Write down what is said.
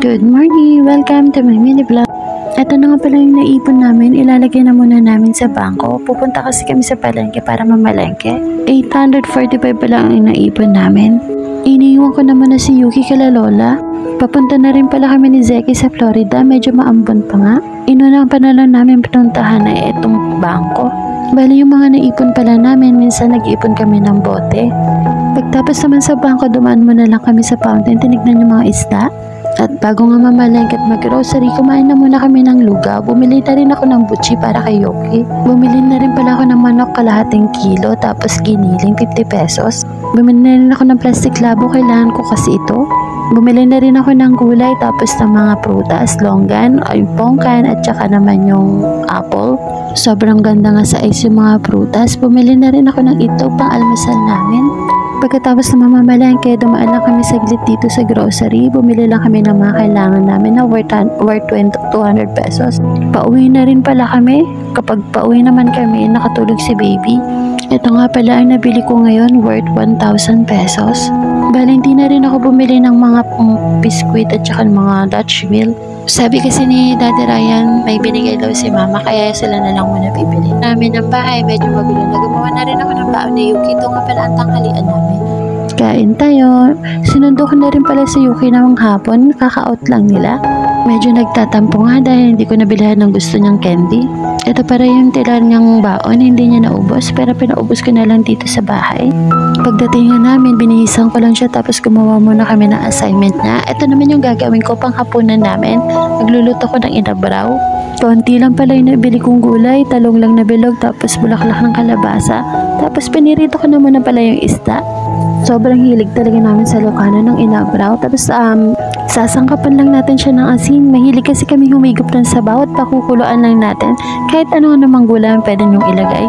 Good morning! Welcome to my mini vlog. Ito na nga pala yung naipon namin. Ilalagay na muna namin sa bangko. Pupunta kasi kami sa palengke para mamalengke. 845 pa lang ang naipon namin. Iniiwan ko naman na si Yuki kala Lola. Papunta na rin pala kami ni Zeki sa Florida. Medyo maambon pa nga. Inuna pa na lang namin pinuntahan na itong bangko. Bali yung mga naipon pala namin, minsan nag-ipon kami ng bote. Pagtapos naman sa bangko, dumaan muna lang kami sa fountain, tinignan yung mga isda. At bago nga mamalengke at mag-grocery, kumain na muna kami ng lugaw. Bumili na rin ako ng butchi para kay Yuki. Bumili na rin pala ako ng manok kalahating kilo, tapos giniling 50 pesos. Bumili na rin ako ng plastic labo, kailangan ko kasi ito. Bumili na rin ako ng gulay, tapos ng mga prutas, longgan, yung pongkan, at saka naman yung apple. Sobrang ganda nga sa ice yung mga prutas. Bumili na rin ako ng itlog pang almusal namin. Pagkatapos na mamamalengke, dumaan lang kami saglit dito sa grocery. Bumili lang kami ng mga kailangan namin na worth 200 pesos. Pauwi na rin pala kami. Kapag pauwi naman kami, nakatulog si baby. Ito nga pala ang nabili ko ngayon, worth 1,000 pesos. Bali, hindi na rin ako bumili ng mga biskwit at saka mga Dutch Mill. Sabi kasi ni Daddy Ryan, may binigay daw si Mama, kaya sila na lang muna bibili namin ng bahay. Medyo magulo na. Gumawa na rin ako ng baon ni Yuki. Ito nga pala ang tanghalian namin. Kain tayo. Sinundo ko na rin pala si Yuki ng hapon. Kaka-out lang nila. Medyo nagtatampo nga dahil hindi ko nabilihan ng gusto niyang candy. Ito para yung tira niyang baon, hindi niya naubos, pero pinaubos ko na lang dito sa bahay. Pagdating nga namin, binihisan ko lang siya tapos gumawa muna kami ng assignment niya. Ito naman yung gagawin ko pang hapunan namin. Nagluluto ko ng inabraw. Konti lang pala yung nabili kong gulay, talong lang na bilog, tapos bulaklak ng kalabasa. Tapos pinirito ko na muna pala yung isda. Sobrang hilig talaga namin sa Lucano ng inabraw. Tapos sasangkapan lang natin siya ng asin. Mahilig kasi kami humigop ng sabaw at pakukuluan lang natin. Kahit ano namang gulay pwede niyong ilagay.